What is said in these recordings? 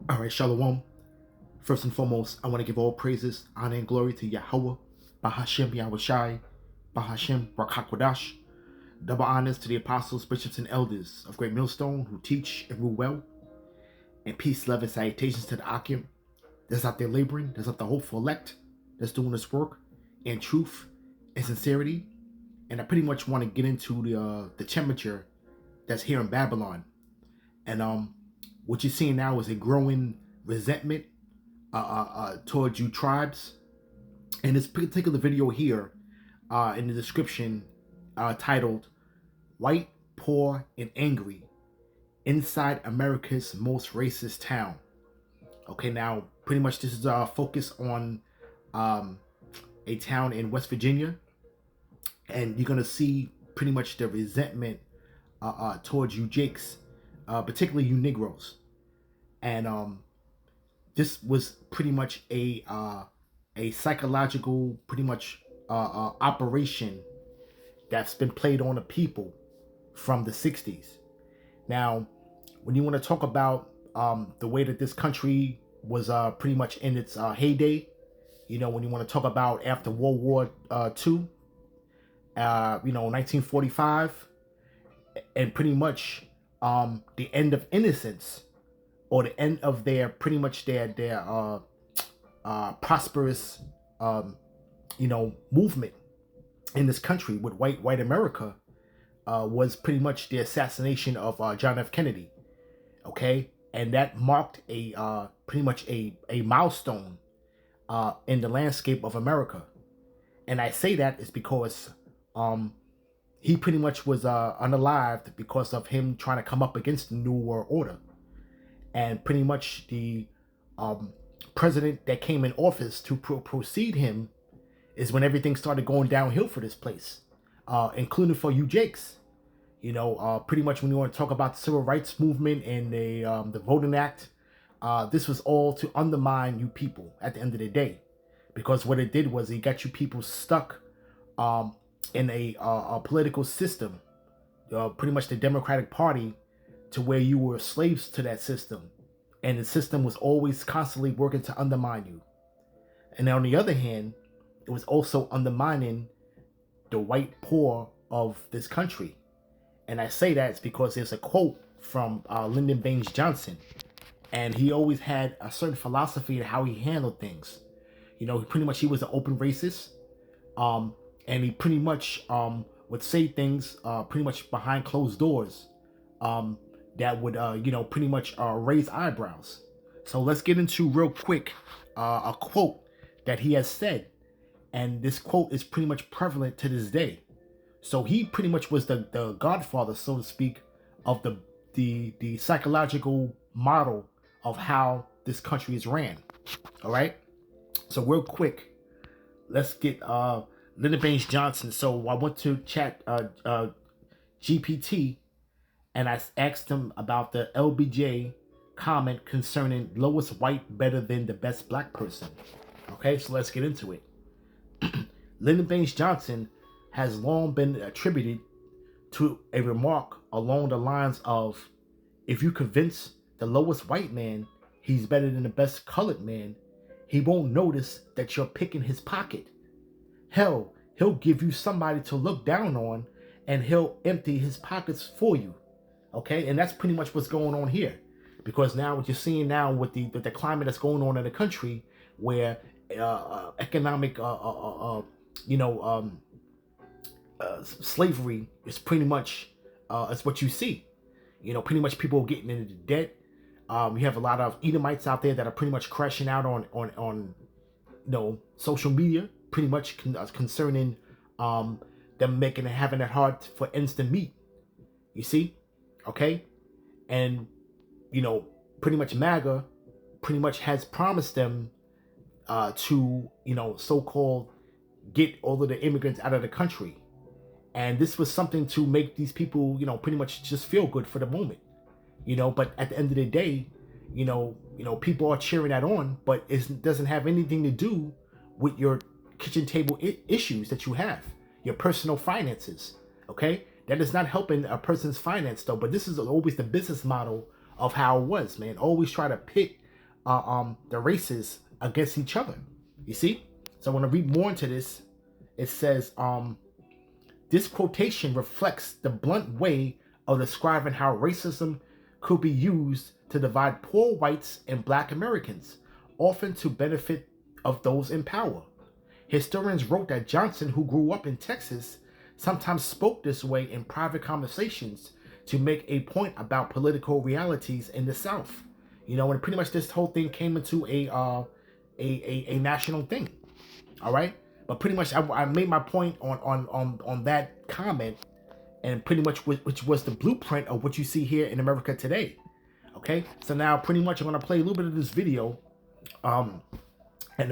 All right, Shalom. First and foremost, I want to give all praises, honor, and glory to Yahweh, Bahashem Yahushai, Bahashem Rakakwadash. Double honors to the apostles, bishops, and elders of Great Millstone who teach and rule well. And peace, love, and salutations to the Akim that's out there laboring, that's out the hopeful elect, that's doing this work in truth and sincerity. And I pretty much want to get into the temperature that's here in Babylon. And what you're seeing now is a growing resentment towards you tribes. And this particular video here in the description titled White, Poor, and Angry Inside America's Most Racist Town. Okay, now pretty much this is focus on a town in West Virginia. And you're going to see pretty much the resentment towards you Jakes, particularly you Negroes. And this was pretty much a psychological pretty much operation that's been played on the people from the 60s. Now, when you want to talk about the way that this country was pretty much in its heyday, you know, when you want to talk about after World War II, 1945, and pretty much the end of innocence, or the end of their pretty much their prosperous movement in this country with white America, was pretty much the assassination of John F. Kennedy. Okay, and that marked a pretty much a milestone in the landscape of America. And I say that is because he pretty much was unalived because of him trying to come up against the New World Order. And pretty much the president that came in office to precede him is when everything started going downhill for this place, including for you Jakes. Pretty much when you want to talk about the Civil Rights Movement and the Voting Act, this was all to undermine you people at the end of the day. Because what it did was it got you people stuck in a political system, pretty much the Democratic Party, to where you were slaves to that system. And the system was always constantly working to undermine you. And on the other hand, it was also undermining the white poor of this country. And I say that it's because there's a quote from Lyndon Baines Johnson. And he always had a certain philosophy of how he handled things. He was an open racist. And he pretty much would say things pretty much behind closed doors that would, pretty much raise eyebrows. So let's get into real quick a quote that he has said. And this quote is pretty much prevalent to this day. So he pretty much was the godfather, so to speak, of the psychological model of how this country is ran. All right. So real quick, let's get Lyndon Baines Johnson. So I went to chat GPT, and I asked him about the LBJ comment concerning lowest white better than the best black person. Okay, so let's get into it. Lyndon Baines Johnson has long been attributed to a remark along the lines of, if you convince the lowest white man he's better than the best colored man, he won't notice that you're picking his pocket. Hell, he'll give you somebody to look down on, and he'll empty his pockets for you. Okay, and that's pretty much what's going on here. Because now what you're seeing now with the climate that's going on in the country, where economic slavery is pretty much it's what you see. Pretty much people are getting into debt. You have a lot of Edomites out there that are pretty much crashing out on social media, pretty much concerning them having it hard for ends to meet. You see, okay, and pretty much MAGA pretty much has promised them to so-called get all of the immigrants out of the country. And this was something to make these people, pretty much just feel good for the moment, but at the end of the day, people are cheering that on, but it doesn't have anything to do with your kitchen table issues that you have, your personal finances. Okay. That is not helping a person's finance though, but this is always the business model of how it was, man. Always try to pick the races against each other. You see? So I want to read more into this. It says, this quotation reflects the blunt way of describing how racism could be used to divide poor whites and black Americans, often to benefit of those in power. Historians wrote that Johnson, who grew up in Texas, sometimes spoke this way in private conversations to make a point about political realities in the South. You know, and pretty much this whole thing came into a national thing. All right, but pretty much I made my point on that comment, and pretty much which was the blueprint of what you see here in America today. Okay, so now pretty much I'm gonna play a little bit of this video, and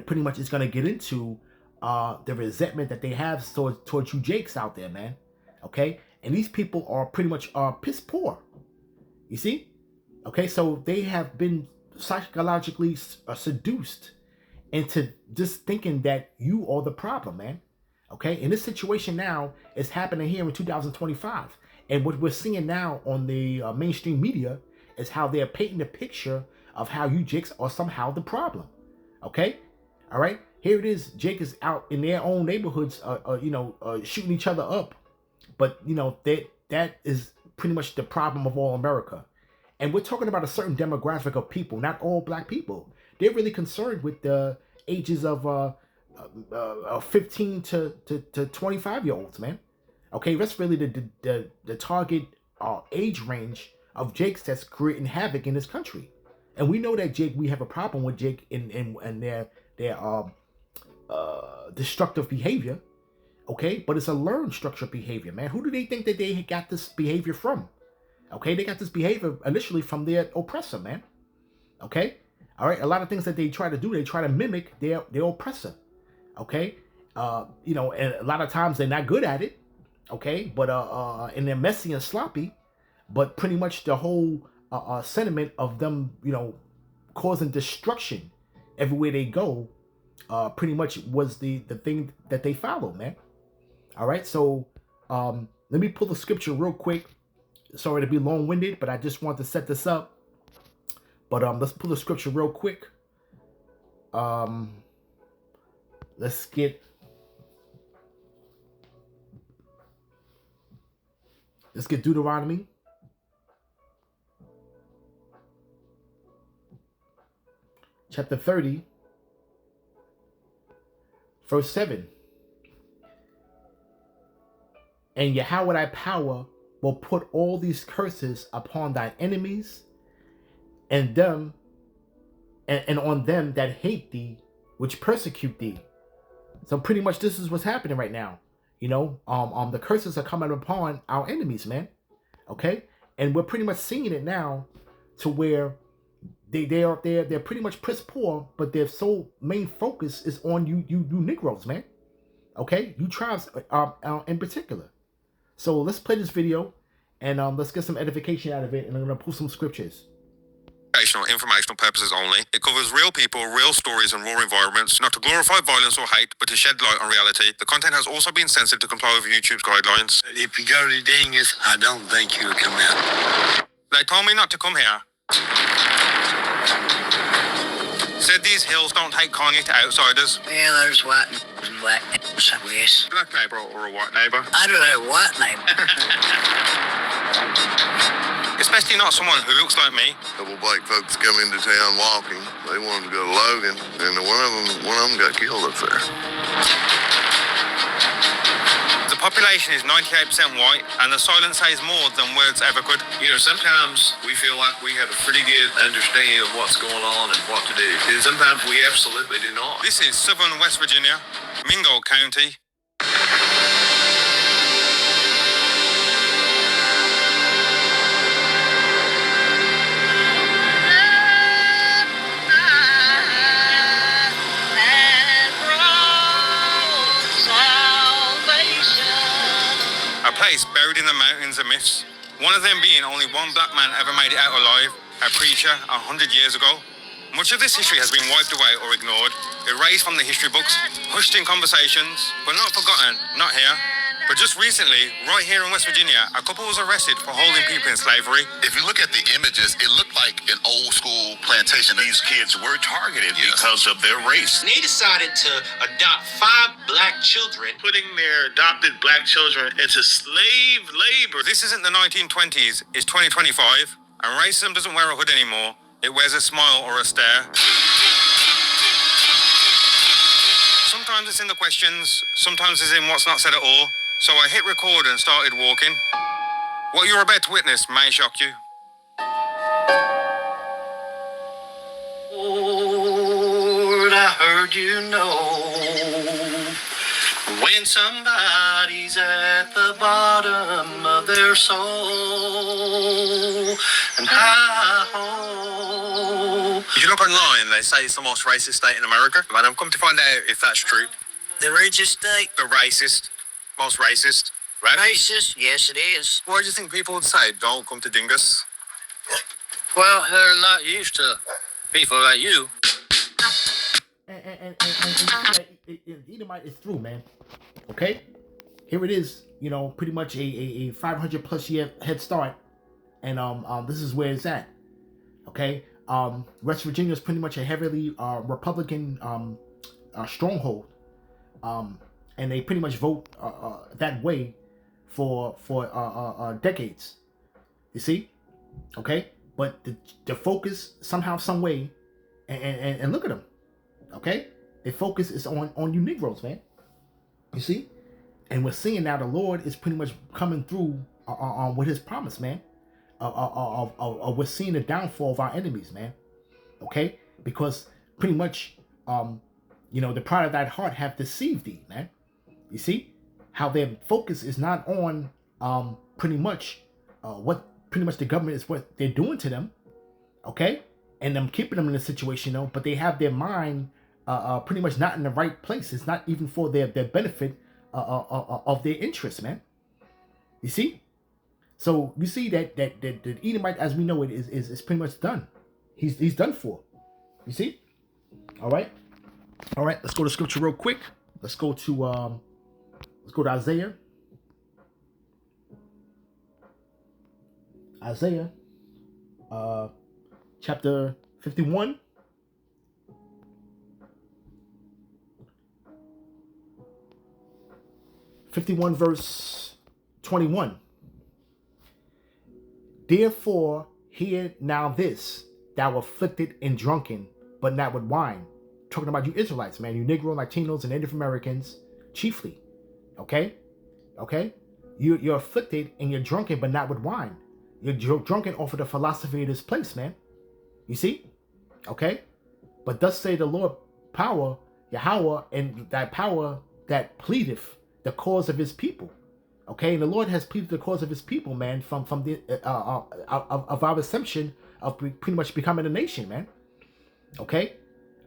pretty much it's gonna get into the resentment that they have towards you Jakes out there, man. Okay, and these people are pretty much piss poor. You see, okay, so they have been psychologically seduced into just thinking that you are the problem, man. Okay, and this situation now is happening here in 2025, and what we're seeing now on the mainstream media is how they're painting a picture of how you Jakes are somehow the problem. Okay, all right. Here it is. Jake is out in their own neighborhoods, shooting each other up, but you know that is pretty much the problem of all America. And we're talking about a certain demographic of people, not all black people. They're really concerned with the ages of 15 to 25-year-olds, man. Okay, that's really the target age range of Jakes that's creating havoc in this country. And we know that Jake, we have a problem with Jake in their destructive behavior. Okay, but it's a learned structured behavior, man. Who do they think that they got this behavior from? Okay, they got this behavior initially from their oppressor, man. Okay, all right. A lot of things that they try to do, they try to mimic their oppressor. Okay, and a lot of times they're not good at it. Okay, but and they're messy and sloppy. But pretty much the whole sentiment of them, causing destruction everywhere they go, pretty much was the thing that they follow, man. All right, so let me pull the scripture real quick. Sorry to be long-winded, but I just want to set this up. But let's pull the scripture real quick. Let's get Deuteronomy chapter 30, verse 7. And Yahweh thy power will put all these curses upon thine enemies, and them and on them that hate thee, which persecute thee. So pretty much this is what's happening right now. The curses are coming upon our enemies, man. Okay, and we're pretty much seeing it now, to where they're pretty much piss poor, but their sole main focus is on you Negroes, man. Okay, you tribes in particular. So let's play this video, and let's get some edification out of it, and I'm gonna pull some scriptures. Informational purposes only. It covers real people, real stories, and raw environments, not to glorify violence or hate, but to shed light on reality. The content has also been censored to comply with YouTube's guidelines. If you go to Dingus, I don't think you would come out. They told me not to come here. Said these hills don't take kindly to outsiders. Yeah, there's white and black neighbors, I guess. Black neighbour or a white neighbour? I don't know, white neighbor. Especially not someone who looks like me. A couple black folks come into town walking. They wanted to go to Logan, and one of them got killed up there. The population is 98% white, and the silence says more than words ever could. Sometimes we feel like we have a pretty good understanding of what's going on and what to do. And sometimes we absolutely do not. This is southern West Virginia, Mingo County. A place buried in the mountains of myths. One of them being only one black man ever made it out alive, a preacher 100 years ago. Much of this history has been wiped away or ignored, erased from the history books, hushed in conversations, but not forgotten, not here. But just recently, right here in West Virginia, a couple was arrested for holding people in slavery. If you look at the images, it looked like an old school plantation. These kids were targeted because of their race. And they decided to adopt 5 black children, Putting their adopted black children into slave labor. This isn't the 1920s, it's 2025, and racism doesn't wear a hood anymore. It wears a smile or a stare. Sometimes it's in the questions, sometimes it's in what's not said at all. So I hit record and started walking. What you're about to witness may shock you. Lord, I heard you know when somebody's at the bottom of their soul, and I hope. If you look online, they say it's the most racist state in America, and I've come to find out if that's true. The richest state? The racist. Most racist. Right? Racist? Yes, it is. Why do you think people would say, don't come to Dingus? Well, they're not used to people like you. And Edomite is through, man. Okay? Here it is, pretty much a 500 plus year head start. And this is where it's at. Okay? West Virginia is pretty much a heavily Republican stronghold. And they pretty much vote that way for decades. You see? Okay? But the focus somehow, some way, and look at them. Okay? The focus is on you Negroes, man. You see? And we're seeing now the Lord is pretty much coming through with his promise, man. We're seeing the downfall of our enemies, man. Okay? Because pretty much, the pride of thy heart have deceived thee, man. You see? How their focus is not on pretty much what pretty much the government is what they're doing to them. Okay? And them keeping them in a situation, but they have their mind pretty much not in the right place. It's not even for their benefit of their interests, man. You see? So you see that the Edomite, as we know it, is pretty much done. He's done for. You see? All right. Let's go to scripture real quick. Let's go to Isaiah. Isaiah, chapter 51. Verse 21. Therefore, hear now this, thou afflicted and drunken, but not with wine. Talking about you Israelites, man, you Negro, Latinos, and Native Americans, chiefly. Okay? You're afflicted and you're drunken, but not with wine. You're drunken off of the philosophy of this place, man. You see? Okay? But thus say the Lord power, Yahweh, and that power that pleadeth the cause of his people. Okay? And the Lord has pleaded the cause of his people, man, from the of our assumption of pretty much becoming a nation, man. Okay?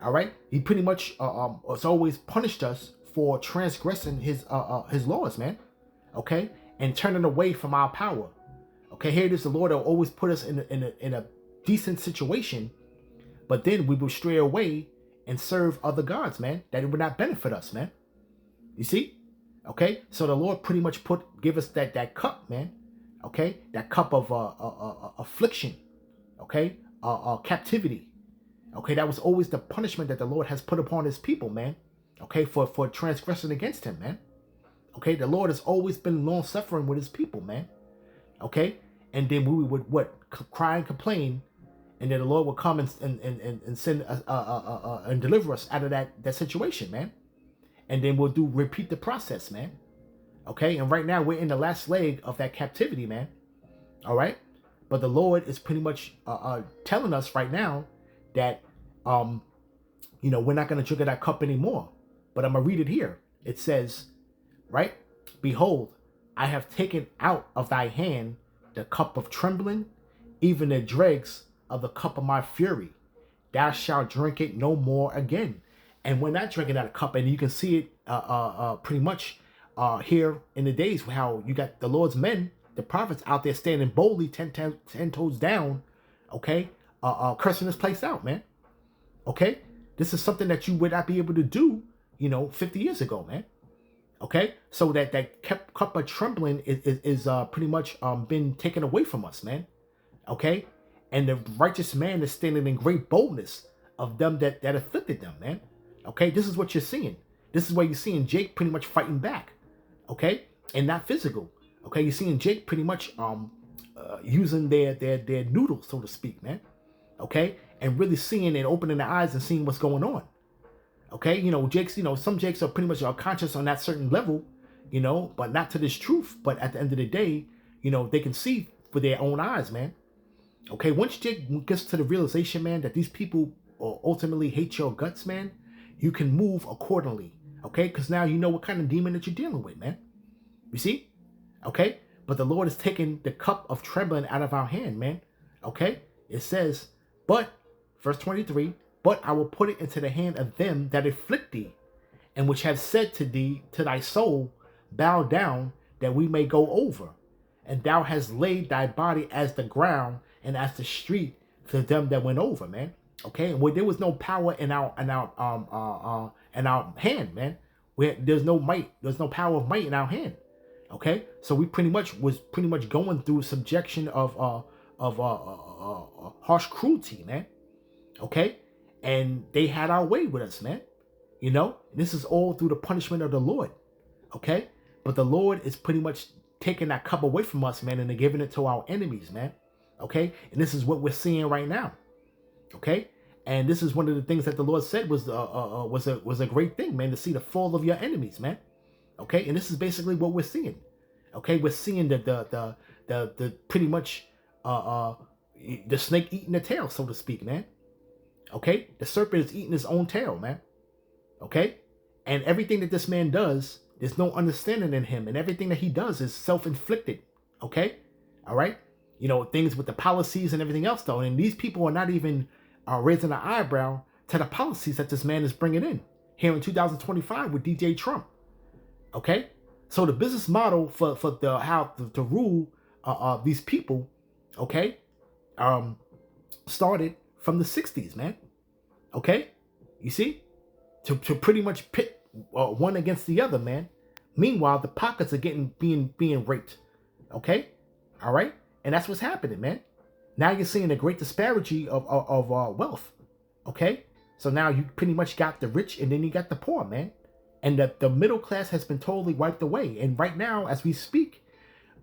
All right? He pretty much has always punished us for transgressing his laws, man. Okay? And turning away from our power. Okay, here it is. The Lord will always put us in a decent situation, but then we will stray away and serve other gods, man. That it would not benefit us, man. You see? Okay, so the Lord pretty much give us that cup, man. Okay, that cup of affliction. Okay, captivity. Okay, that was always the punishment that the Lord has put upon his people, man. Okay, for transgressing against him, man. Okay, the Lord has always been long suffering with his people, man. Okay, and then we would cry and complain, and then the Lord would come and send and deliver us out of that situation, man. And then we'll repeat the process, man. Okay, and right now we're in the last leg of that captivity, man. All right, but the Lord is pretty much telling us right now that we're not going to drink of that cup anymore. But I'm gonna read it here. It says, right, behold, I have taken out of thy hand the cup of trembling, even the dregs of the cup of my fury. Thou shalt drink it no more again. And we're not drinking that cup, and you can see it pretty much here in the days how you got the Lord's men, the prophets out there standing boldly 10 toes down, okay, cursing this place out, man. Okay, this is something that you would not be able to do, 50 years ago, man. Okay, so that cup of trembling is pretty much been taken away from us, man. Okay, and the righteous man is standing in great boldness of them that afflicted them, man. Okay, this is what you're seeing. This is where you're seeing Jake pretty much fighting back. Okay, and not physical. Okay, you're seeing Jake pretty much using their noodles, so to speak, man. Okay, and really seeing and opening their eyes and seeing what's going on. Okay, Jakes, some Jakes are pretty much conscious on that certain level, but not to this truth. But at the end of the day, they can see with their own eyes, man. Okay, once Jake gets to the realization, man, that these people ultimately hate your guts, man, you can move accordingly. Okay, because now you know what kind of demon that you're dealing with, man. You see? Okay, but the Lord is taking the cup of trembling out of our hand, man. Okay, it says, but, verse 23, but I will put it into the hand of them that afflict thee, and which have said to thee, to thy soul, bow down, that we may go over. And thou hast laid thy body as the ground and as the street to them that went over, man. Okay, where there was no power in our hand, man. Where there's no might, there's no power of might in our hand. Okay, so we pretty much going through subjection of harsh cruelty, man. Okay, and they had our way with us, man. This is all through the punishment of the Lord. Okay, but the Lord is pretty much taking that cup away from us, man, and they're giving it to our enemies, man. Okay, and this is what we're seeing right now. Okay, and this is one of the things that the Lord said was a great thing, man, to see the fall of your enemies, man. Okay, and this is basically what we're seeing. Okay, we're seeing the pretty much the snake eating the tail, so to speak, man. Okay, the serpent is eating his own tail, man. Okay, and everything that this man does, there's no understanding in him, and everything that he does is self-inflicted. Okay, all right, things with the policies and everything else, though, and these people are not even raising an eyebrow to the policies that this man is bringing in here in 2025 with DJ Trump. Okay, so the business model for the how to rule these people, okay, started from the 60s, man. Okay, you see, to pretty much pit one against the other, man. Meanwhile, the pockets are being raped. Okay, all right, and that's what's happening, man. Now you're seeing a great disparity of wealth. Okay, so now you pretty much got the rich and then you got the poor, man. And the middle class has been totally wiped away. And right now, as we speak,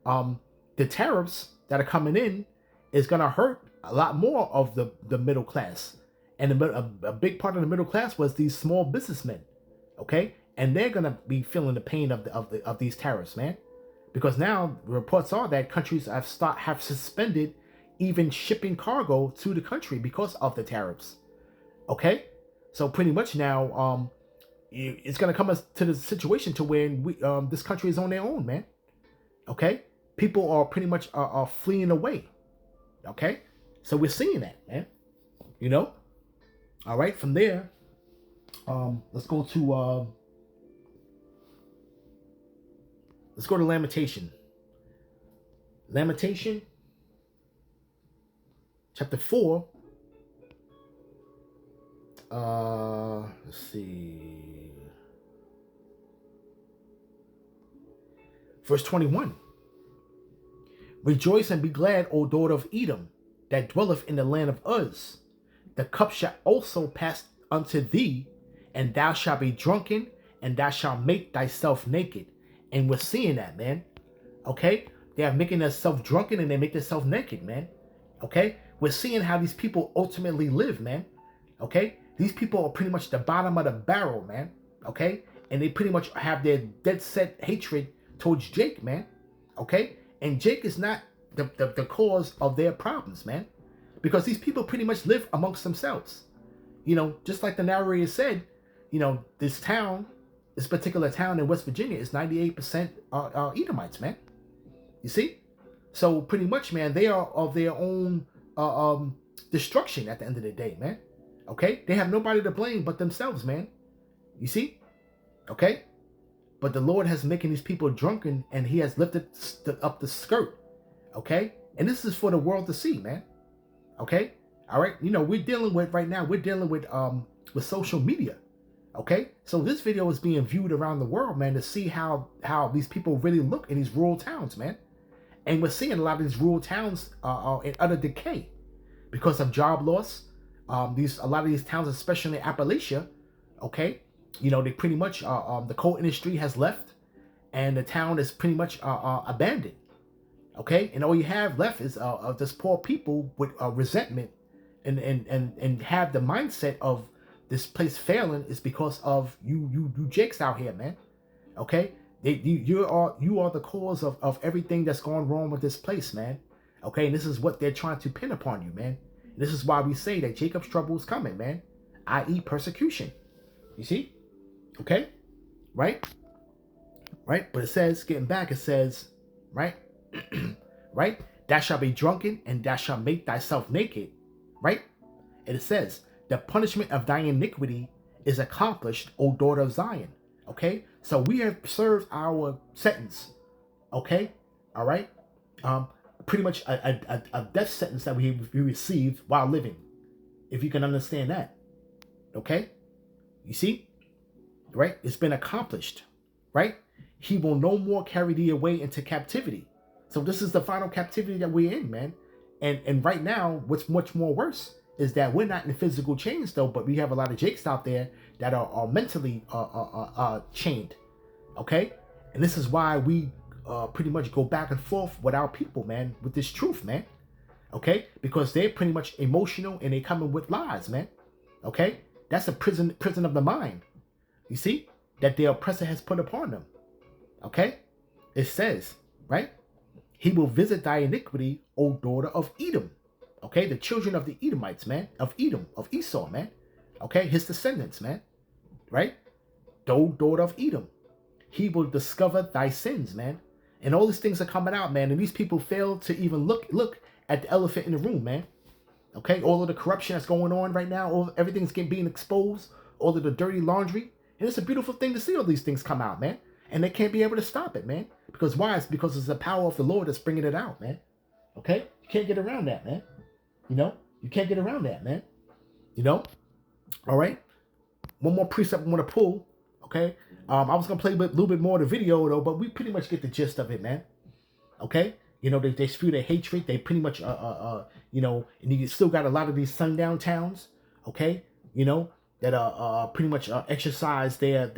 the tariffs that are coming in is going to hurt a lot more of the middle class. And a big part of the middle class was these small businessmen, okay? And they're going to be feeling the pain of these tariffs, man. Because now reports are that countries have suspended even shipping cargo to the country because of the tariffs, okay? So pretty much now, it's gonna come to the situation to where this country is on their own, man. Okay, people are pretty much are fleeing away. Okay, so we're seeing that, man. All right. From there, let's go to Lamentation. Lamentation, chapter 4. Let's see. Verse 21. Rejoice and be glad, O daughter of Edom, that dwelleth in the land of Uz. The cup shall also pass unto thee, and thou shalt be drunken, and thou shalt make thyself naked. And we're seeing that, man. Okay? They are making themselves drunken and they make themselves naked, man. Okay? We're seeing how these people ultimately live, man. Okay? These people are pretty much the bottom of the barrel, man. Okay? And they pretty much have their dead set hatred towards Jake, man. Okay? And Jake is not the cause of their problems, man. Because these people pretty much live amongst themselves. Just like the narrator said, this particular town in West Virginia is 98% Edomites, man. You see? So pretty much, man, they are of their own destruction at the end of the day, man. Okay? They have nobody to blame but themselves, man. You see? Okay? But the Lord has making these people drunken, and he has lifted up the skirt. Okay? And this is for the world to see, man. Okay? All right? We're dealing with social media. Okay, so this video is being viewed around the world, man, to see how these people really look in these rural towns, man. And we're seeing a lot of these rural towns in utter decay because of job loss. A lot of these towns, especially in Appalachia, okay, they pretty much the coal industry has left, and the town is pretty much abandoned. Okay, and all you have left is just poor people with resentment, and have the mindset of this place failing is because of you jakes out here, man. Okay, you are the cause of everything that's going wrong with this place, man. Okay, and this is what they're trying to pin upon you, man. This is why we say that Jacob's trouble is coming, man, i.e. persecution. You see? Okay? Right? Right? But it says, getting back, it says, right? Right? Thou shalt be drunken, and thou shalt make thyself naked. Right? And it says, the punishment of thy iniquity is accomplished, O daughter of Zion. Okay? So we have served our sentence. Okay? All right? Pretty much a death sentence that we received while living. If you can understand that. Okay? You see? Right? It's been accomplished. Right? He will no more carry thee away into captivity. So this is the final captivity that we're in, man. And right now, what's much more worse is that we're not in physical chains, though, but we have a lot of jakes out there that are mentally chained. Okay? And this is why we pretty much go back and forth with our people, man, with this truth, man. Okay? Because they're pretty much emotional and they coming with lies, man. Okay? That's a prison of the mind. You see? That the oppressor has put upon them. Okay? It says, right? He will visit thy iniquity, O daughter of Edom. Okay? The children of the Edomites, man. Of Edom. Of Esau, man. Okay? His descendants, man. Right? O daughter of Edom. He will discover thy sins, man. And all these things are coming out, man. And these people fail to even look at the elephant in the room, man. Okay? All of the corruption that's going on right now. Everything's being exposed. All of the dirty laundry. And it's a beautiful thing to see all these things come out, man. And they can't be able to stop it, man. Because why? It's because it's the power of the Lord that's bringing it out, man. Okay? You can't get around that, man. You can't get around that, man. All right? One more precept I want to pull, okay? I was going to play a little bit more of the video, though, but we pretty much get the gist of it, man. Okay? They spew their hatred. They pretty much, and you still got a lot of these sundown towns, okay? That pretty much exercise their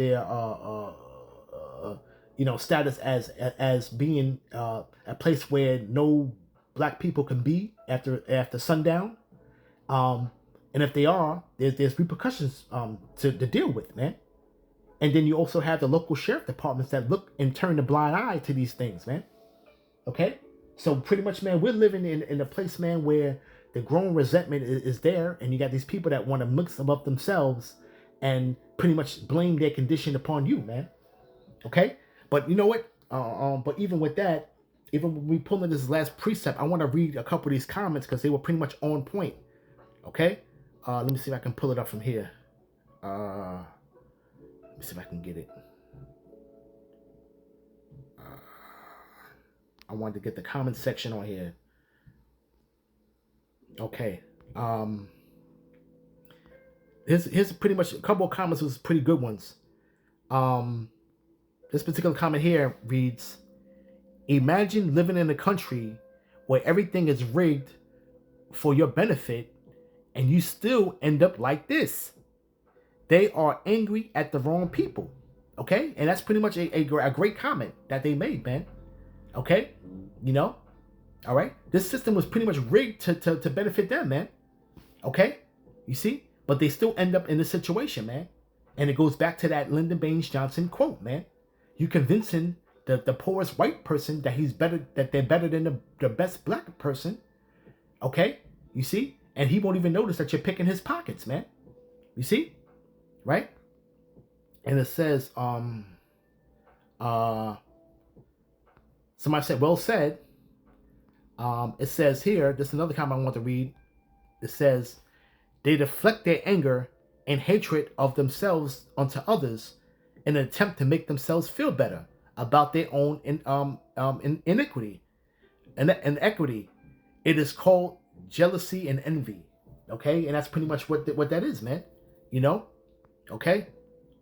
status as being a place where no black people can be after sundown. And if they are, there's repercussions to deal with, man. And then you also have the local sheriff departments that look and turn the blind eye to these things, man. Okay? So pretty much, man, we're living in a place, man, where the growing resentment is there, and you got these people that want to mix them up themselves and pretty much blame their condition upon you, man. Okay? But you know what? But even with that, even when we pull in this last precept, I want to read a couple of these comments because they were pretty much on point. Okay? Let me see if I can pull it up from here. Let me see if I can get it. I wanted to get the comment section on here. Okay. Here's pretty much a couple of comments was pretty good ones. This particular comment here reads, imagine living in a country where everything is rigged for your benefit and you still end up like this. They are angry at the wrong people. Okay? And that's pretty much a great comment that they made, man. Okay? All right? This system was pretty much rigged to benefit them, man. Okay? You see? But they still end up in this situation, man. And it goes back to that Lyndon Baines Johnson quote, man. You convincing the poorest white person that they're better than the best black person. Okay? You see? And he won't even notice that you're picking his pockets, man. You see? Right? And it says, somebody said, well said. It says here, this is another comment I want to read. It says, they deflect their anger and hatred of themselves onto others in an attempt to make themselves feel better about their own iniquity and equity. It is called jealousy and envy. Okay? And that's pretty much what that is, man. Okay?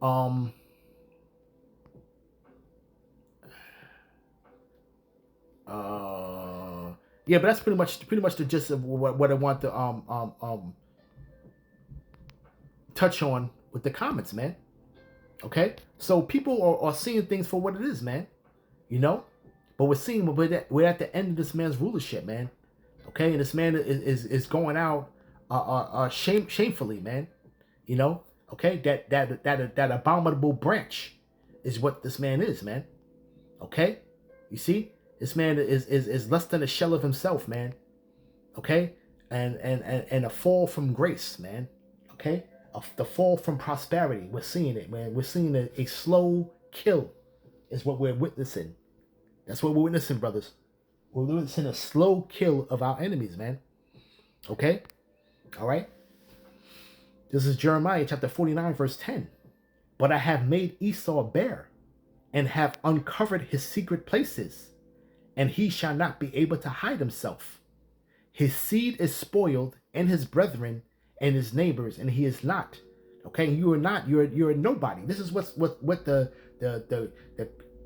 Um, yeah, but that's pretty much the gist of what I want to touch on with the comments, man. Okay, so people are seeing things for what it is, man. You know, but we're at the end of this man's rulership, man. Okay, and this man is going out shamefully, man. You know, okay, that abominable branch is what this man is, man. Okay, you see, this man is less than a shell of himself, man. Okay, and a fall from grace, man. Okay, the fall from prosperity. We're seeing it, man. We're seeing a slow kill, is what we're witnessing. That's what we're witnessing, brothers. We're witnessing a slow kill of our enemies, man. Okay, all right. This is Jeremiah chapter 49, verse 10. But I have made Esau bare, and have uncovered his secret places, and he shall not be able to hide himself. His seed is spoiled, and his brethren, and his neighbors, and he is not. Okay, you are not. You're a nobody. This is what the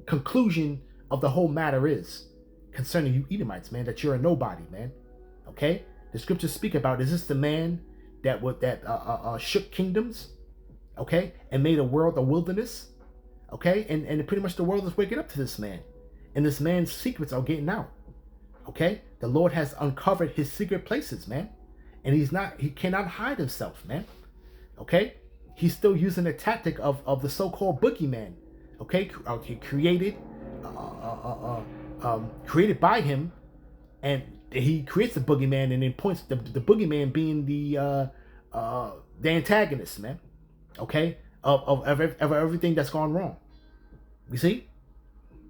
conclusion of the whole matter is concerning you Edomites, man. That you're a nobody, man. Okay, the scriptures speak about, is this the man that shook kingdoms, okay, and made a world a wilderness, okay, and pretty much the world is waking up to this man, and this man's secrets are getting out. Okay, the Lord has uncovered his secret places, man, and he cannot hide himself, man. Okay, he's still using the tactic of the so-called boogeyman. Okay, created by him, and he creates the boogeyman, and then points the boogeyman being the antagonist, man. Okay, of everything that's gone wrong. You see,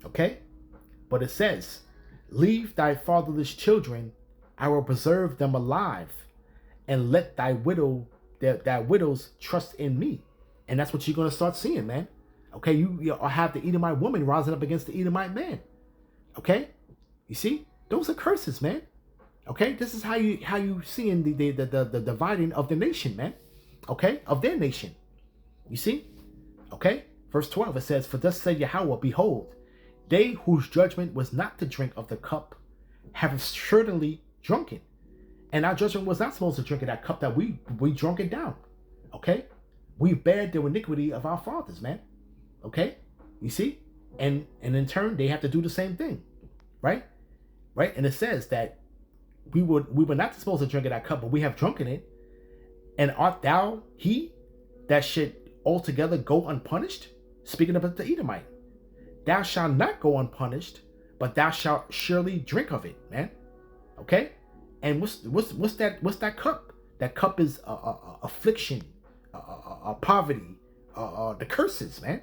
okay, but it says, "Leave thy fatherless children; I will preserve them alive, and let thy widows trust in me." And that's what you're gonna start seeing, man. Okay, you have the Edomite woman rising up against the Edomite man. Okay, you see, those are curses, man. Okay, this is how you seeing the dividing of the nation, man. Okay, of their nation. You see, okay. Verse 12, it says, "For thus said Yahweh, behold, they whose judgment was not to drink of the cup have certainly drunken, and our judgment was not supposed to drink of that cup that we drunk it down. Okay, we bared the iniquity of our fathers, man. Okay, you see, and in turn they have to do the same thing, right? Right, and it says that we were not supposed to drink of that cup, but we have drunken it. And art thou he that should altogether go unpunished?" Speaking about the Edomite, "Thou shalt not go unpunished, but thou shalt surely drink of it," man. Okay, and what's that cup? That cup is affliction, poverty, the curses, man.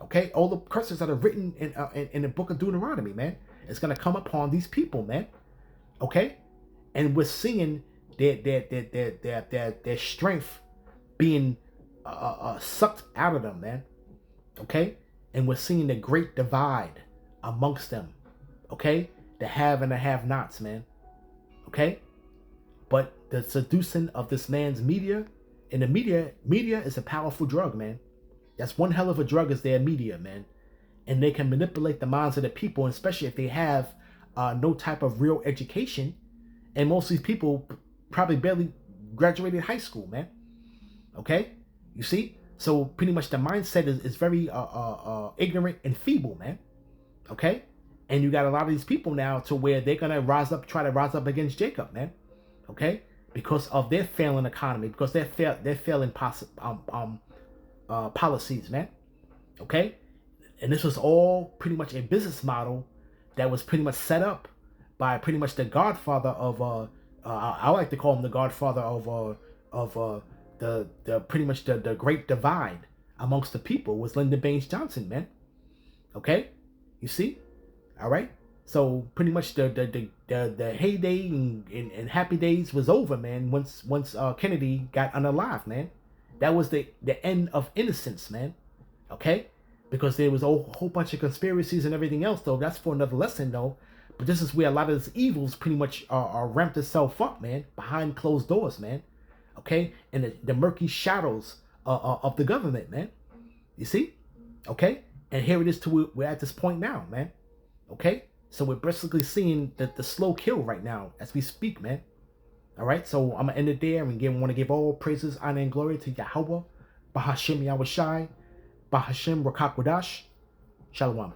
Okay, all the curses that are written in the book of Deuteronomy, man. It's gonna come upon these people, man. Okay, and we're seeing their strength being sucked out of them, man. Okay, and we're seeing the great divide amongst them. Okay, the have and the have-nots, man. Okay, but the seducing of this man's media, and the media is a powerful drug, man. That's one hell of a drug, is their media, man. And they can manipulate the minds of the people, especially if they have no type of real education. And most of these people probably barely graduated high school, man. Okay, you see, so pretty much the mindset is very ignorant and feeble, man. Okay, and you got a lot of these people now to where they're gonna try to rise up against Jacob, man. Okay, because of their failing economy, because they're failing policies, man. Okay, and this was all pretty much a business model that was pretty much set up by pretty much the godfather of I like to call him the godfather of the pretty much the great divide amongst the people was Lyndon Baines Johnson, man. Okay, you see, all right. So pretty much the heyday and happy days was over, man. Once Kennedy got unalive, man, that was the end of innocence, man. Okay, because there was a whole bunch of conspiracies and everything else, though. That's for another lesson, though. But this is where a lot of this evils pretty much are ramped itself up, man, behind closed doors, man. Okay, and the murky shadows of the government, man. You see? Okay? And here it is to we're at this point now, man. Okay? So we're basically seeing the slow kill right now as we speak, man. All right? So I'm going to end it there and want to give all praises, honor, and glory to Yahweh, Bahashim Yahushai, Bahashim Rakakwadash. Shalom.